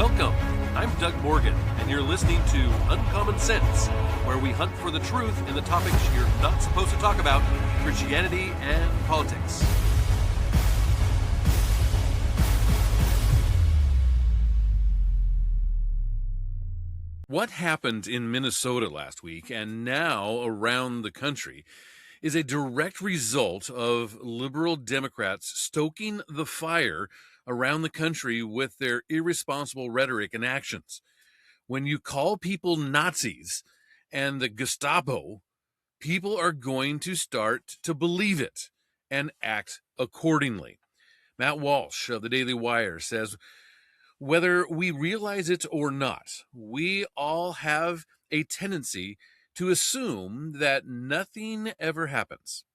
Welcome. I'm Doug Morgan, and you're listening to Uncommon Sense, where we hunt for the truth in the topics you're not supposed to talk about, Christianity and politics. What happened in Minnesota last week and now around the country is a direct result of liberal Democrats stoking the fire around the country with their irresponsible rhetoric and actions. When you call people Nazis and the Gestapo, people are going to start to believe it and act accordingly. Matt Walsh of the Daily Wire says, whether we realize it or not, we all have a tendency to assume that nothing ever happens.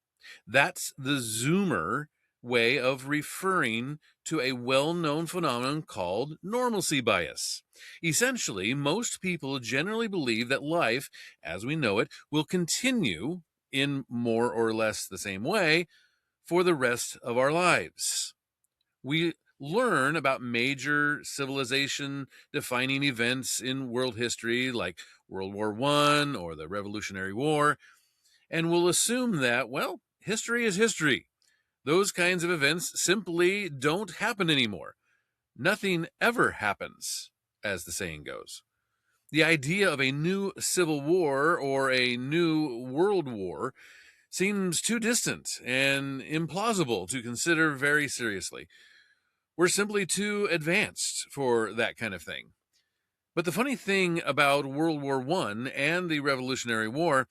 That's the Zoomer way of referring to a well-known phenomenon called normalcy bias. Essentially, most people generally believe that life, as we know it, will continue in more or less the same way for the rest of our lives. We learn about major civilization-defining events in world history like World War I or the Revolutionary War, and we'll assume that, well, history is history. Those kinds of events simply don't happen anymore. Nothing ever happens, as the saying goes. The idea of a new civil war or a new world war seems too distant and implausible to consider very seriously. We're simply too advanced for that kind of thing. But the funny thing about World War I and the Revolutionary War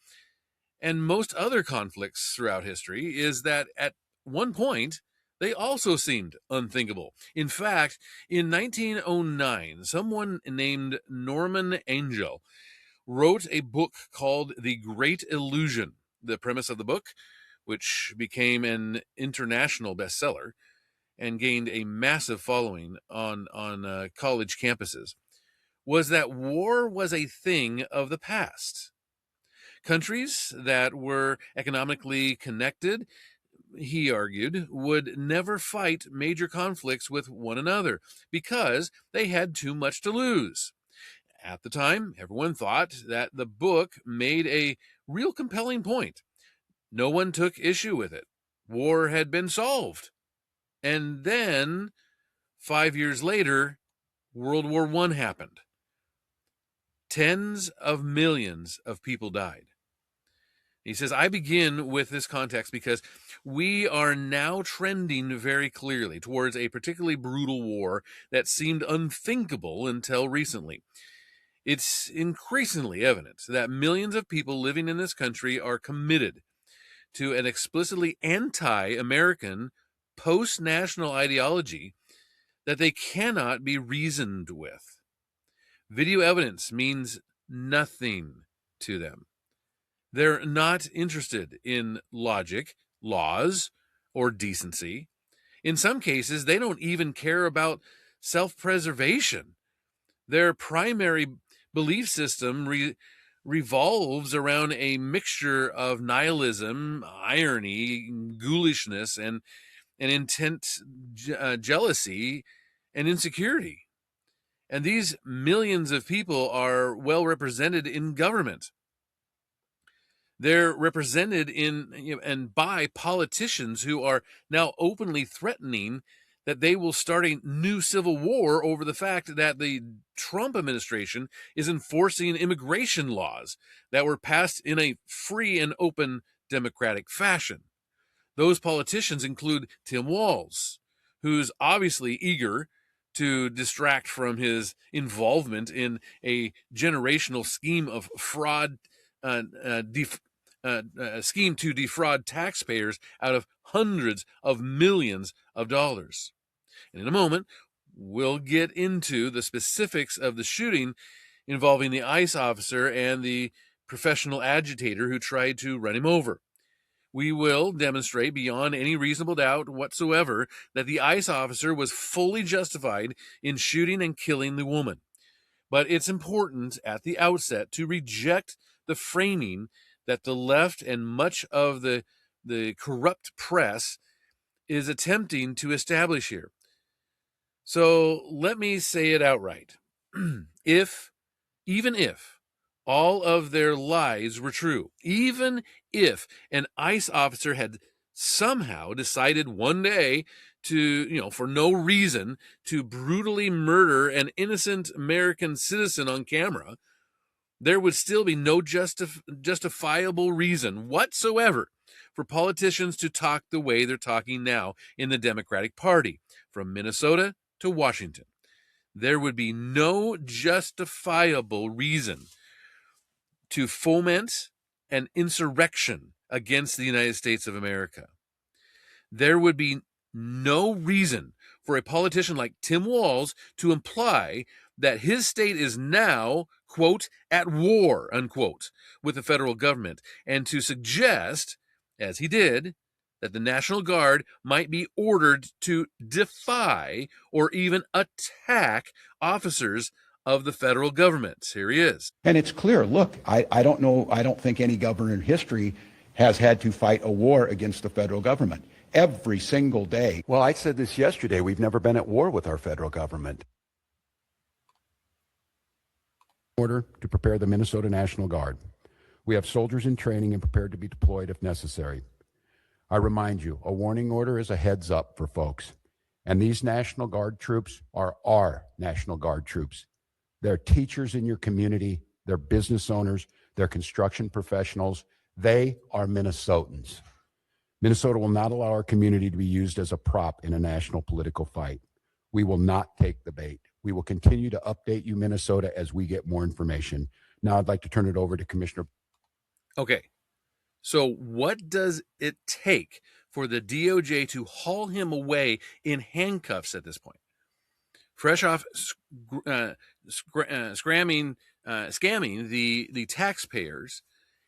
and most other conflicts throughout history is that at one point, they also seemed unthinkable. In fact, in 1909, someone named Norman Angell wrote a book called The Great Illusion. The premise of the book, which became an international bestseller and gained a massive following on college campuses, was that war was a thing of the past. Countries that were economically connected, he argued, would never fight major conflicts with one another because they had too much to lose. At the time, everyone thought that the book made a real compelling point. No one took issue with it. War had been solved. And then, 5 years later, World War I happened. Tens of millions of people died. He says, I begin with this context because we are now trending very clearly towards a particularly brutal war that seemed unthinkable until recently. It's increasingly evident that millions of people living in this country are committed to an explicitly anti-American post-national ideology that they cannot be reasoned with. Video evidence means nothing to them. They're not interested in logic, laws, or decency. In some cases, they don't even care about self-preservation. Their primary belief system revolves around a mixture of nihilism, irony, ghoulishness, and intense jealousy and insecurity. And these millions of people are well represented in government. They're represented in and by politicians who are now openly threatening that they will start a new civil war over the fact that the Trump administration is enforcing immigration laws that were passed in a free and open democratic fashion. Those politicians include Tim Walz, who's obviously eager to distract from his involvement in a generational scheme of fraud, scheme to defraud taxpayers out of hundreds of millions of dollars. And in a moment, we'll get into the specifics of the shooting involving the ICE officer and the professional agitator who tried to run him over. We will demonstrate beyond any reasonable doubt whatsoever that the ICE officer was fully justified in shooting and killing the woman. But it's important at the outset to reject the framing that the left and much of the corrupt press is attempting to establish here. So let me say it outright. even if all of their lies were true, even if an ICE officer had somehow decided one day to, for no reason, to brutally murder an innocent American citizen on camera, there would still be no justifiable reason whatsoever for politicians to talk the way they're talking now in the Democratic Party, from Minnesota to Washington. There would be no justifiable reason to foment an insurrection against the United States of America. There would be no reason for a politician like Tim Walz to imply that his state is now, quote, at war, unquote, with the federal government, and to suggest, as he did, that the National Guard might be ordered to defy or even attack officers of the federal government. Here he is. And it's clear, look, I don't think any governor in history has had to fight a war against the federal government every single day. Well, I said this yesterday. We've never been at war with our federal government. Order to prepare the Minnesota National Guard. We have soldiers in training and prepared to be deployed if necessary. I remind you, a warning order is a heads up for folks. And these National Guard troops are our National Guard troops. They're teachers in your community. They're business owners. They're construction professionals. They are Minnesotans. Minnesota will not allow our community to be used as a prop in a national political fight. We will not take the bait. We will continue to update you, Minnesota, as we get more information. Now I'd like to turn it over to Commissioner. Okay, so what does it take for the DOJ to haul him away in handcuffs at this point? Fresh off scamming the taxpayers,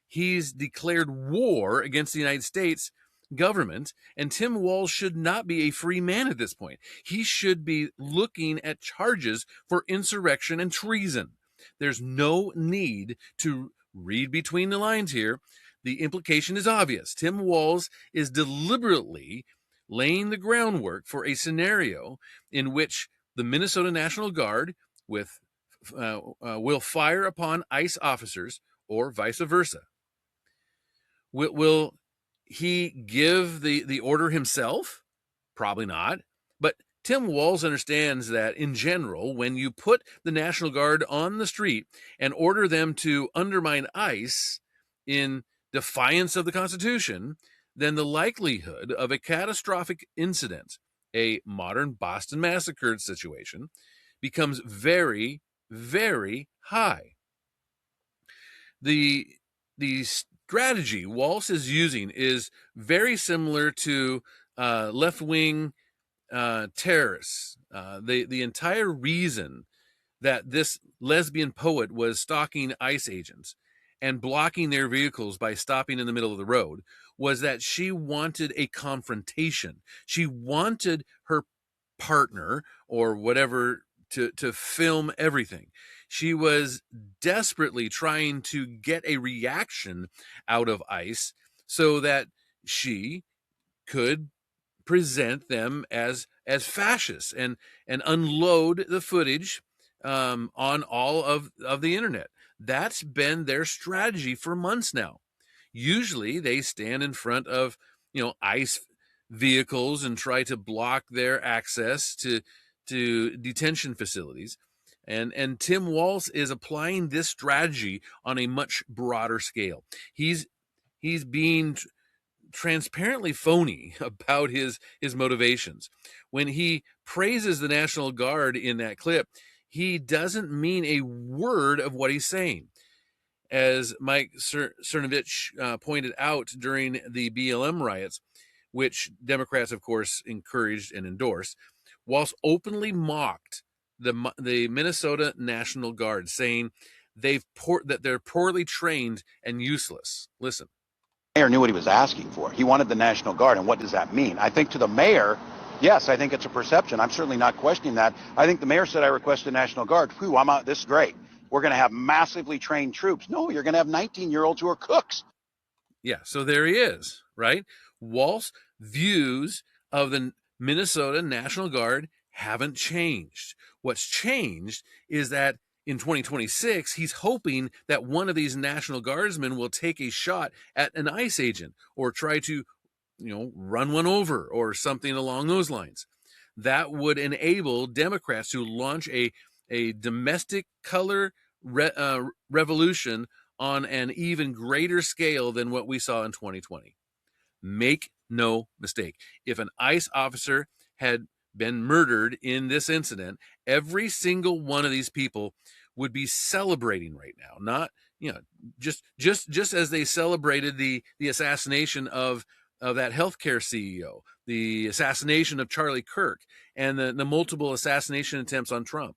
he's declared war against the United States government, and Tim Walz should not be a free man at this point. He should be looking at charges for insurrection and treason. There's no need to read between the lines here. The implication is obvious. Tim Walz is deliberately laying the groundwork for a scenario in which the Minnesota National Guard will fire upon ICE officers, or vice versa. Will he give the order himself? Probably not. But Tim Walz understands that in general, when you put the National Guard on the street and order them to undermine ICE in defiance of the Constitution, then the likelihood of a catastrophic incident, a modern Boston Massacre situation, becomes very, very high. The strategy Walz is using is very similar to left-wing terrorists. The entire reason that this lesbian poet was stalking ICE agents and blocking their vehicles by stopping in the middle of the road was that she wanted a confrontation. She wanted her partner or whatever to film everything. She was desperately trying to get a reaction out of ICE so that she could present them as fascists and unload the footage on all of the internet. That's been their strategy for months now. Usually they stand in front of ICE vehicles and try to block their access to detention facilities. And Tim Walz is applying this strategy on a much broader scale. He's being transparently phony about his motivations. When he praises the National Guard in that clip, he doesn't mean a word of what he's saying. As Mike Cernovich pointed out during the BLM riots, which Democrats, of course, encouraged and endorsed, Walz openly mocked the Minnesota National Guard, saying that they're poorly trained and useless. Listen. The mayor knew what he was asking for. He wanted the National Guard, and what does that mean? I think to the mayor, yes, I think it's a perception. I'm certainly not questioning that. I think the mayor said, I request the National Guard. Whew, I'm out. This is great. We're going to have massively trained troops. No, you're going to have 19-year-olds who are cooks. Yeah, so there he is, right? Walz views of the Minnesota National Guard haven't changed. What's changed is that in 2026, he's hoping that one of these National Guardsmen will take a shot at an ICE agent or try to, run one over or something along those lines. That would enable Democrats to launch a domestic color revolution on an even greater scale than what we saw in 2020. Make no mistake. If an ICE officer had been murdered in this incident, every single one of these people would be celebrating right now. Not, just as they celebrated the assassination of that healthcare CEO, the assassination of Charlie Kirk, and the multiple assassination attempts on Trump.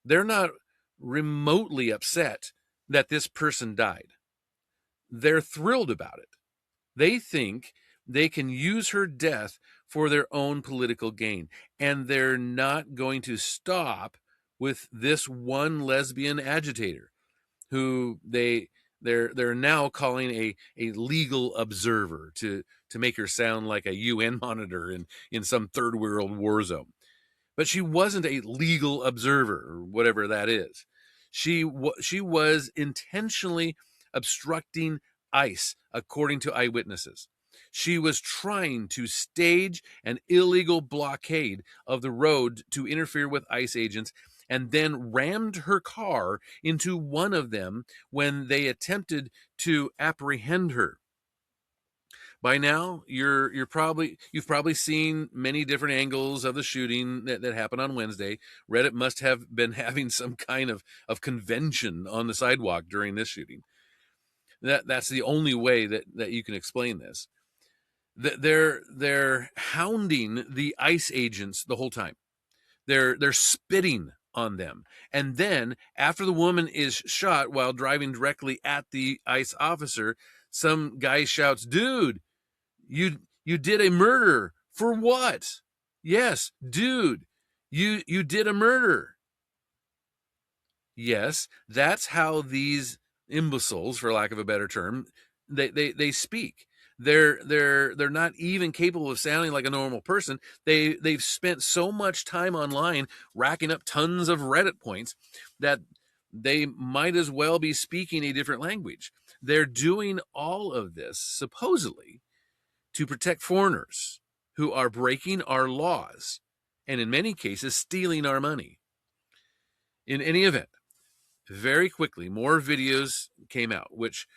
They're not remotely upset that this person died. They're thrilled about it. They think they can use her death for their own political gain, and they're not going to stop with this one lesbian agitator who they're now calling a legal observer to make her sound like a UN monitor in some third world war zone. But she wasn't a legal observer or whatever that is. She was intentionally obstructing ICE, according to eyewitnesses. She was trying to stage an illegal blockade of the road to interfere with ICE agents, and then rammed her car into one of them when they attempted to apprehend her. By now, you've probably seen many different angles of the shooting that happened on Wednesday. Reddit must have been having some kind of convention on the sidewalk during this shooting. That's the only way that you can explain this. They're hounding the ICE agents the whole time. They're spitting on them. And then after the woman is shot while driving directly at the ICE officer, some guy shouts, "Dude, you did a murder. For what?" "Yes, dude, you did a murder." Yes, that's how these imbeciles, for lack of a better term, they speak. They're not even capable of sounding like a normal person. They've spent so much time online racking up tons of Reddit points that they might as well be speaking a different language. They're doing all of this supposedly to protect foreigners who are breaking our laws and in many cases stealing our money. In any event, very quickly, more videos came out, which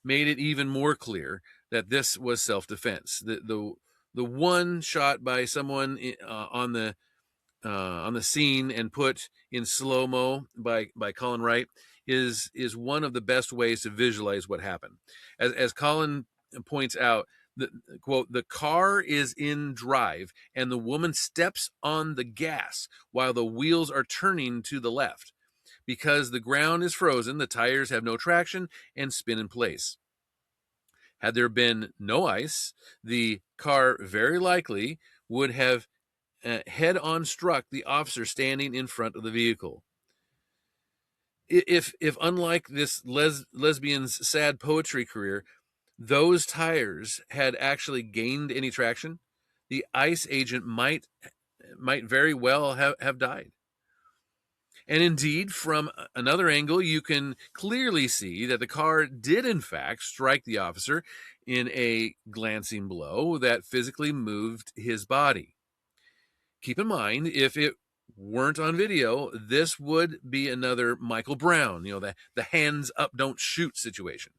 made it even more clear that this was self-defense. The one shot by someone on the scene and put in slow-mo by Colin Wright is one of the best ways to visualize what happened. As Colin points out, quote, "The car is in drive and the woman steps on the gas while the wheels are turning to the left. Because the ground is frozen, the tires have no traction and spin in place. Had there been no ice, the car very likely would have head-on struck the officer standing in front of the vehicle." If unlike this lesbian's sad poetry career, those tires had actually gained any traction, the ICE agent might very well have died. And indeed, from another angle, you can clearly see that the car did in fact strike the officer in a glancing blow that physically moved his body. Keep in mind, if it weren't on video, this would be another Michael Brown, the hands up, don't shoot situation.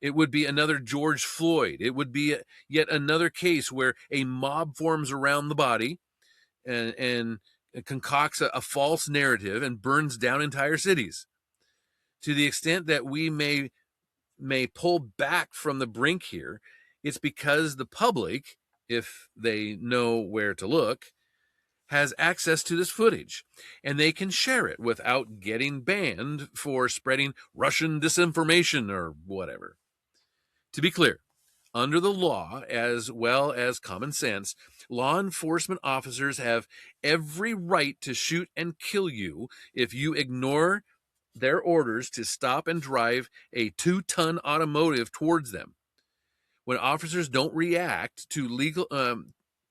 It would be another George Floyd. It would be yet another case where a mob forms around the body and concocts a false narrative and burns down entire cities. To the extent that we may pull back from the brink here, it's because the public, if they know where to look, has access to this footage, and they can share it without getting banned for spreading Russian disinformation or whatever. To be clear, under the law, as well as common sense, law enforcement officers have every right to shoot and kill you if you ignore their orders to stop and drive a 2-ton automotive towards them. When officers don't react to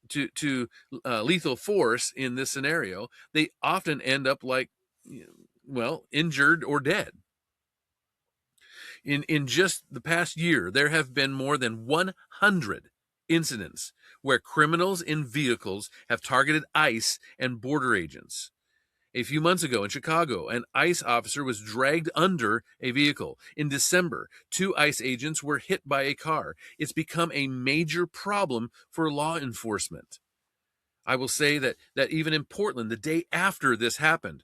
to lethal force in this scenario, they often end up like, well, injured or dead. In just the past year, there have been more than 100 incidents where criminals in vehicles have targeted ICE and border agents. A few months ago in Chicago, an ICE officer was dragged under a vehicle. In December, 2 ICE agents were hit by a car. It's become a major problem for law enforcement. I will say that even in Portland, the day after this happened,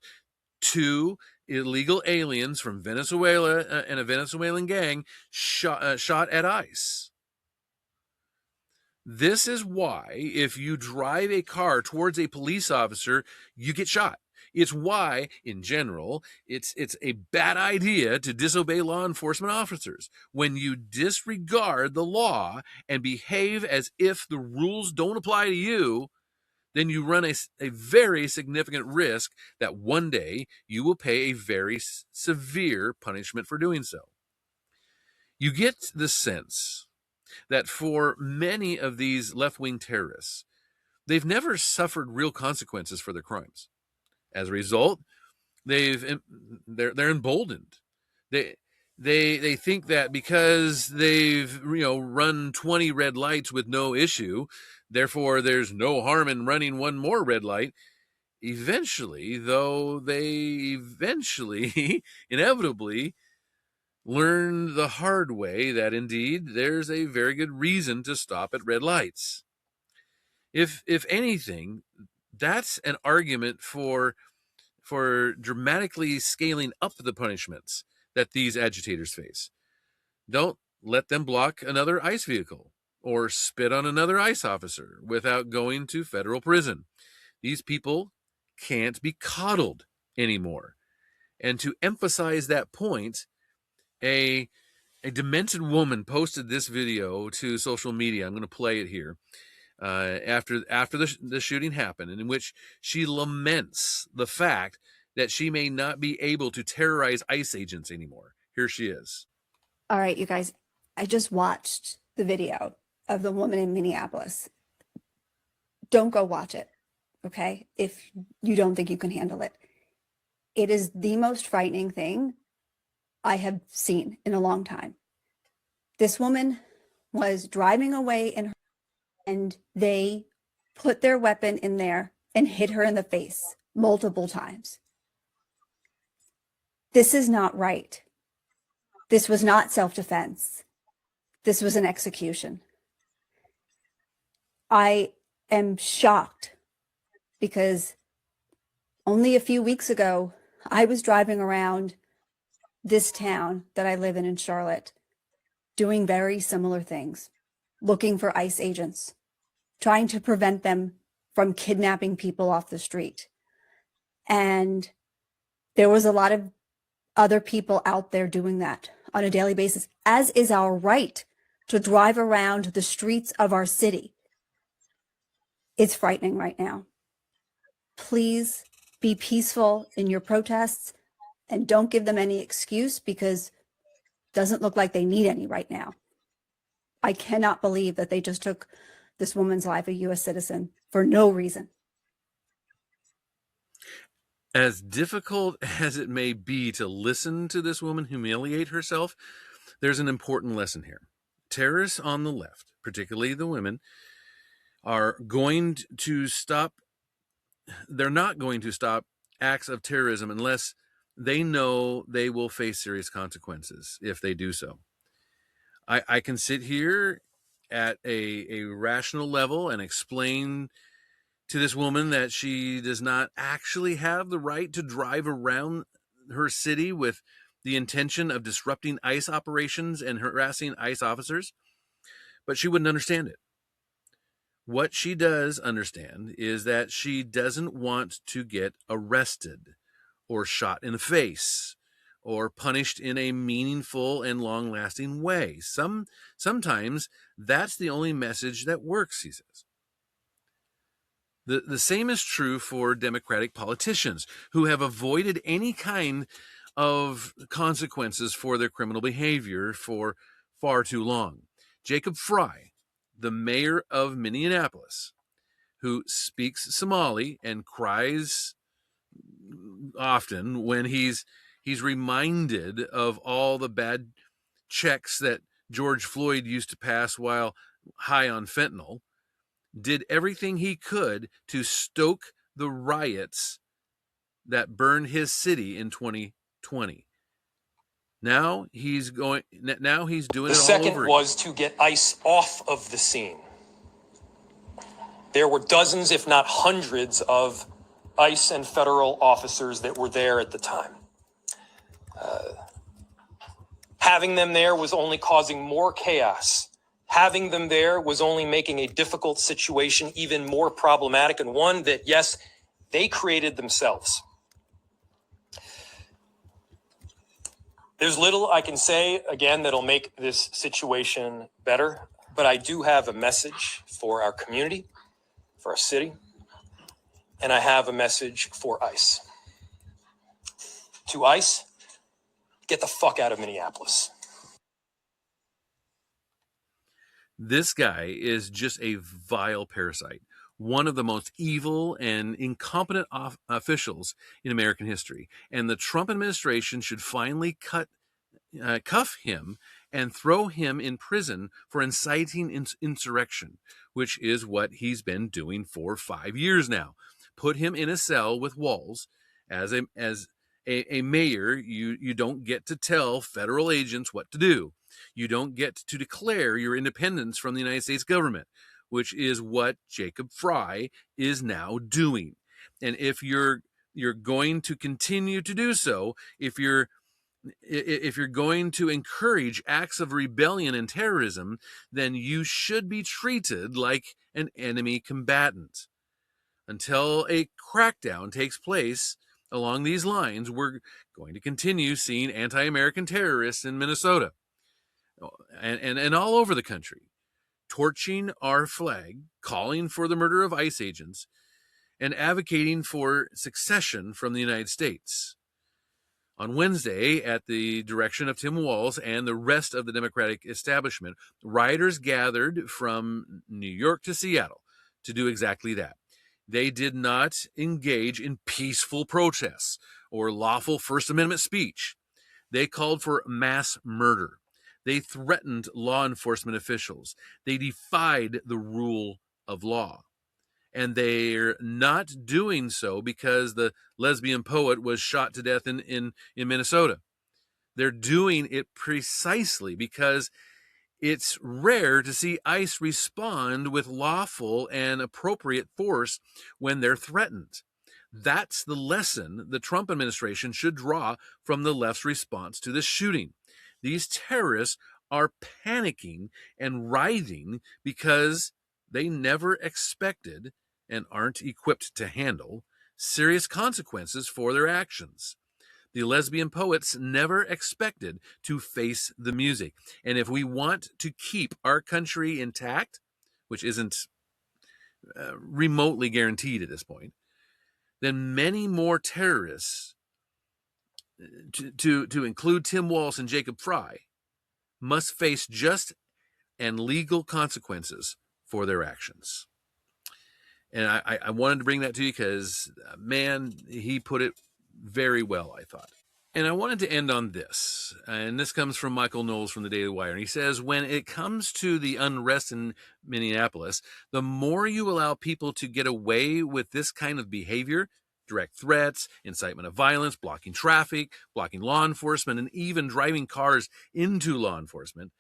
2 illegal aliens from Venezuela and a Venezuelan gang shot at ICE. This is why if you drive a car towards a police officer, you get shot. It's why, in general, it's a bad idea to disobey law enforcement officers. When you disregard the law and behave as if the rules don't apply to you, then you run a very significant risk that one day you will pay a very severe punishment for doing so. You get the sense that for many of these left-wing terrorists, they've never suffered real consequences for their crimes. As a result, they're emboldened. They think that because they've run 20 red lights with no issue, therefore there's no harm in running one more red light. Eventually, though, they inevitably learn the hard way that indeed there's a very good reason to stop at red lights. If anything, that's an argument for dramatically scaling up the punishments that these agitators face. Don't let them block another ICE vehicle or spit on another ICE officer without going to federal prison. These people can't be coddled anymore. And to emphasize that point, a demented woman posted this video to social media. I'm going to play it here. After the shooting happened, in which she laments the fact that she may not be able to terrorize ICE agents anymore. Here she is. All right, you guys, I just watched the video of the woman in Minneapolis. Don't go watch it, okay? If you don't think you can handle it. It is the most frightening thing I have seen in a long time. This woman was driving away and they put their weapon in there and hit her in the face multiple times. This is not right. This was not self-defense. This was an execution. I am shocked because only a few weeks ago, I was driving around this town that I live in Charlotte, doing very similar things, looking for ICE agents, trying to prevent them from kidnapping people off the street. And there was a lot of other people out there doing that on a daily basis, as is our right to drive around the streets of our city. It's frightening right now. Please be peaceful in your protests and don't give them any excuse, because it doesn't look like they need any right now. I cannot believe that they just took this woman's life, a U.S. citizen, for no reason. As difficult as it may be to listen to this woman humiliate herself, there's an important lesson here. Terrorists on the left, particularly the women, are going to stop. They're not going to stop acts of terrorism unless they know they will face serious consequences if they do so. I can sit here at a rational level and explain to this woman that she does not actually have the right to drive around her city with the intention of disrupting ICE operations and harassing ICE officers, but she wouldn't understand it. What she does understand is that she doesn't want to get arrested or shot in the face or punished in a meaningful and long-lasting way. Sometimes that's the only message that works, he says. The same is true for Democratic politicians who have avoided any kind of consequences for their criminal behavior for far too long. Jacob Frey, the mayor of Minneapolis, who speaks Somali and cries often when he's reminded of all the bad checks that George Floyd used to pass while high on fentanyl, did everything he could to stoke the riots that burned his city in 2020. Now he's doing it all over again. The second was to get ICE off of the scene. There were dozens, if not hundreds, of ICE and federal officers that were there at the time. Having them there was only causing more chaos. Having them there was only making a difficult situation even more problematic, and one that, yes, they created themselves. There's little I can say, again, that'll make this situation better, but I do have a message for our community, for our city, and I have a message for ICE. To ICE, get the fuck out of Minneapolis. This guy is just a vile parasite, one of the most evil and incompetent officials in American history. And the Trump administration should finally cuff him and throw him in prison for inciting insurrection, which is what he's been doing for 5 years now. Put him in a cell with walls. As a mayor, you don't get to tell federal agents what to do. You don't get to declare your independence from the United States government, which is what Jacob Fry is now doing. And if you're going to continue to do so, if you're going to encourage acts of rebellion and terrorism, then you should be treated like an enemy combatant. Until a crackdown takes place along these lines, we're going to continue seeing anti-American terrorists in Minnesota and all over the country, torching our flag, calling for the murder of ICE agents, and advocating for secession from the United States. On Wednesday, at the direction of Tim Walz and the rest of the Democratic establishment, rioters gathered from New York to Seattle to do exactly that. They did not engage in peaceful protests or lawful First Amendment speech. They called for mass murder. They threatened law enforcement officials. They defied the rule of law. And they're not doing so because the lesbian poet was shot to death in Minnesota. They're doing it precisely because it's rare to see ICE respond with lawful and appropriate force when they're threatened. That's the lesson the Trump administration should draw from the left's response to this shooting. These terrorists are panicking and writhing because they never expected and aren't equipped to handle serious consequences for their actions. The lesbian poets never expected to face the music. And if we want to keep our country intact, which isn't remotely guaranteed at this point, then many more terrorists, to include Tim Walz and Jacob Fry, must face just and legal consequences for their actions. And I wanted to bring that to you because, man, he put it very well, I thought. And I wanted to end on this. And this comes from Michael Knowles from the Daily Wire. And he says, when it comes to the unrest in Minneapolis, the more you allow people to get away with this kind of behavior, direct threats, incitement of violence, blocking traffic, blocking law enforcement, and even driving cars into law enforcement,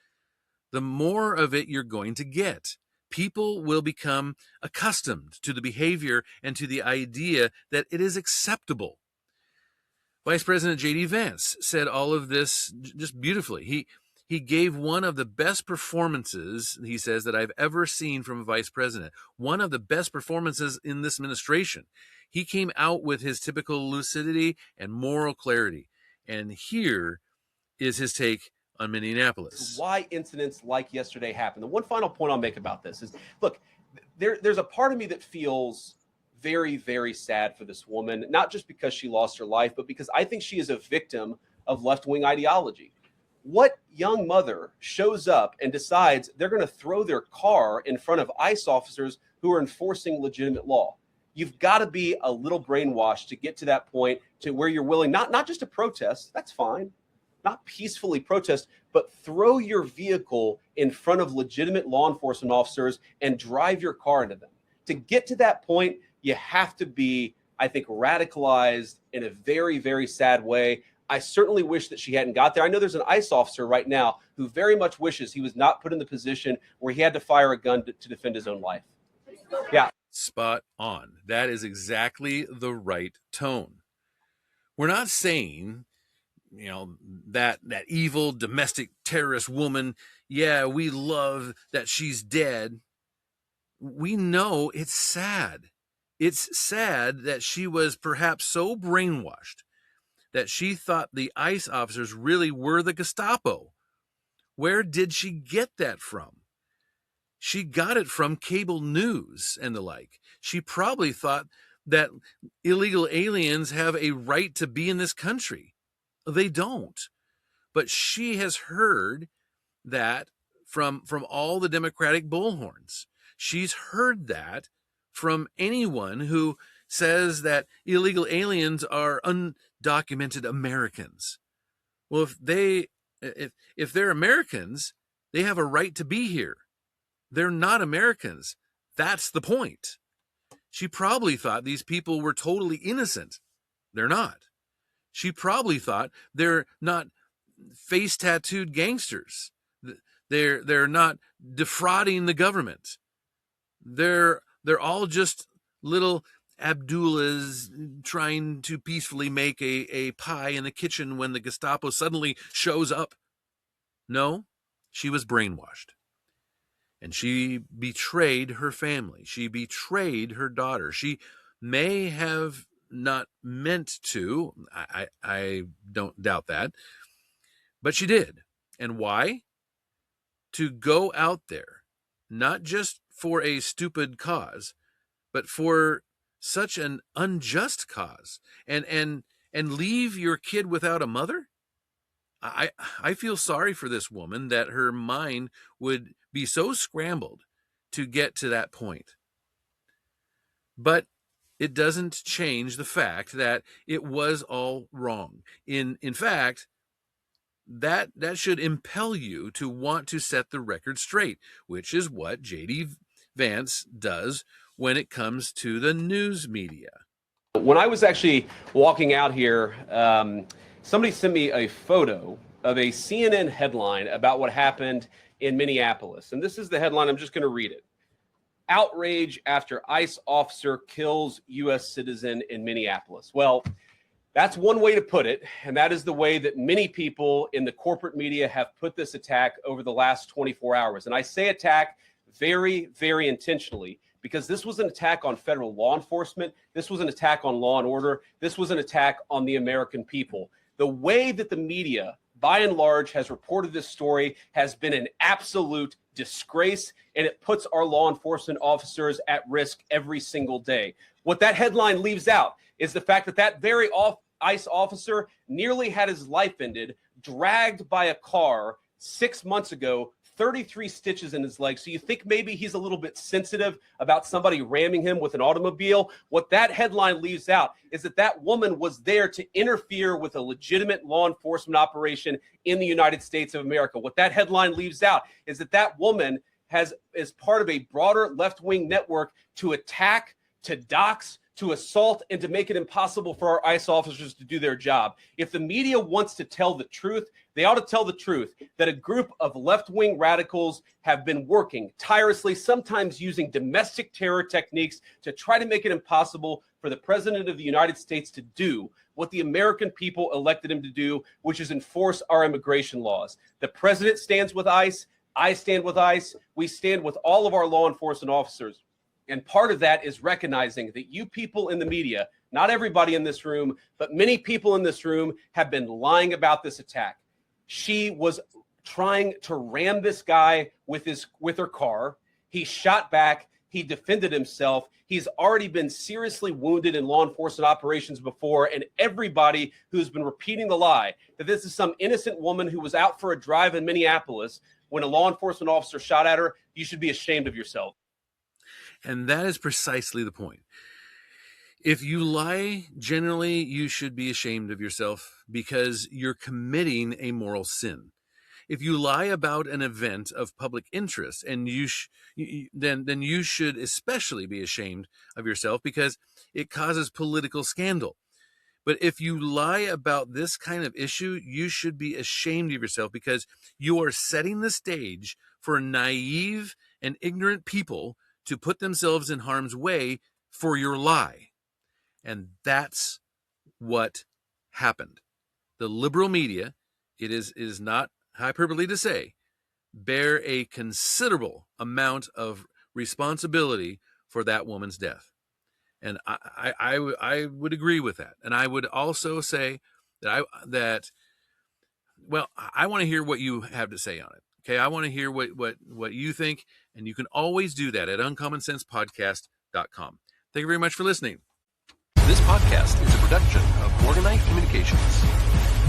the more of it you're going to get. People will become accustomed to the behavior and to the idea that it is acceptable. Vice President J.D. Vance said all of this just beautifully. He gave one of the best performances, he says, that I've ever seen from a vice president. One of the best performances in this administration. He came out with his typical lucidity and moral clarity. And here is his take on Minneapolis. Why incidents like yesterday happened. The one final point I'll make about this is, look, there's a part of me that feels very, very sad for this woman, not just because she lost her life, but because I think she is a victim of left-wing ideology. What young mother shows up and decides they're going to throw their car in front of ICE officers who are enforcing legitimate law. You've got to be a little brainwashed to get to that point to where you're willing not just to protest, that's fine, not peacefully protest, but throw your vehicle in front of legitimate law enforcement officers and drive your car into them. To get to that point, you have to be, I think, radicalized in a very, very sad way. I certainly wish that she hadn't got there. I know there's an ICE officer right now who very much wishes he was not put in the position where he had to fire a gun to defend his own life. Yeah. Spot on. That is exactly the right tone. We're not saying, that evil domestic terrorist woman, yeah, we love that she's dead. We know it's sad. It's sad that she was perhaps so brainwashed that she thought the ICE officers really were the Gestapo. Where did she get that from? She got it from cable news and the like. She probably thought that illegal aliens have a right to be in this country. They don't. But she has heard that from all the Democratic bullhorns. She's heard that from anyone who says that illegal aliens are undocumented Americans. Well, if they're Americans, they have a right to be here. They're not Americans. That's the point. She probably thought these people were totally innocent. They're not. She probably thought they're not face tattooed gangsters. They're not defrauding the government. They're all just little Abdullahs trying to peacefully make a pie in the kitchen when the Gestapo suddenly shows up. No, she was brainwashed. And she betrayed her family. She betrayed her daughter. She may have not meant to. I don't doubt that. But she did. And why? To go out there, not just for a stupid cause, but for such an unjust cause, and leave your kid without a mother? I feel sorry for this woman that her mind would be so scrambled to get to that point. But it doesn't change the fact that it was all wrong. In fact, that should impel you to want to set the record straight, which is what J.D. Vance does when it comes to the news media. When I was actually walking out here, somebody sent me a photo of a CNN headline about what happened in Minneapolis. And this is the headline. I'm just going to read it. Outrage after ICE officer kills U.S. citizen in Minneapolis. Well, that's one way to put it. And that is the way that many people in the corporate media have put this attack over the last 24 hours. And I say attack very, very intentionally, because this was an attack on federal law enforcement. This was an attack on law and order. This was an attack on the American people. The way that the media, by and large, has reported this story has been an absolute disgrace, and it puts our law enforcement officers at risk every single day. What that headline leaves out is the fact that that very ICE officer nearly had his life ended, dragged by a car 6 months ago, 33 stitches in his leg. So you think maybe he's a little bit sensitive about somebody ramming him with an automobile. What that headline leaves out is that that woman was there to interfere with a legitimate law enforcement operation in the United States of America. What that headline leaves out is that that woman is part of a broader left-wing network to attack, to dox, to assault, and to make it impossible for our ICE officers to do their job. If the media wants to tell the truth, they ought to tell the truth that a group of left-wing radicals have been working tirelessly, sometimes using domestic terror techniques to try to make it impossible for the President of the United States to do what the American people elected him to do, which is enforce our immigration laws. The President stands with ICE. I stand with ICE. We stand with all of our law enforcement officers. And part of that is recognizing that you people in the media, not everybody in this room, but many people in this room have been lying about this attack. She was trying to ram this guy with her car. He shot back. He defended himself. He's already been seriously wounded in law enforcement operations before. And everybody who's been repeating the lie that this is some innocent woman who was out for a drive in Minneapolis when a law enforcement officer shot at her, you should be ashamed of yourself. And that is precisely the point. If you lie, generally, you should be ashamed of yourself because you're committing a moral sin. If you lie about an event of public interest, and then you should especially be ashamed of yourself because it causes political scandal. But if you lie about this kind of issue, you should be ashamed of yourself because you are setting the stage for naive and ignorant people to put themselves in harm's way for your lie. And that's what happened. The liberal media, it is not hyperbole to say, bear a considerable amount of responsibility for that woman's death. And I would agree with that. And I would also say that I want to hear what you have to say on it. Okay, I want to hear what you think, and you can always do that at uncommonsensepodcast.com. Thank you very much for listening. This podcast is a production of Morganite Communications.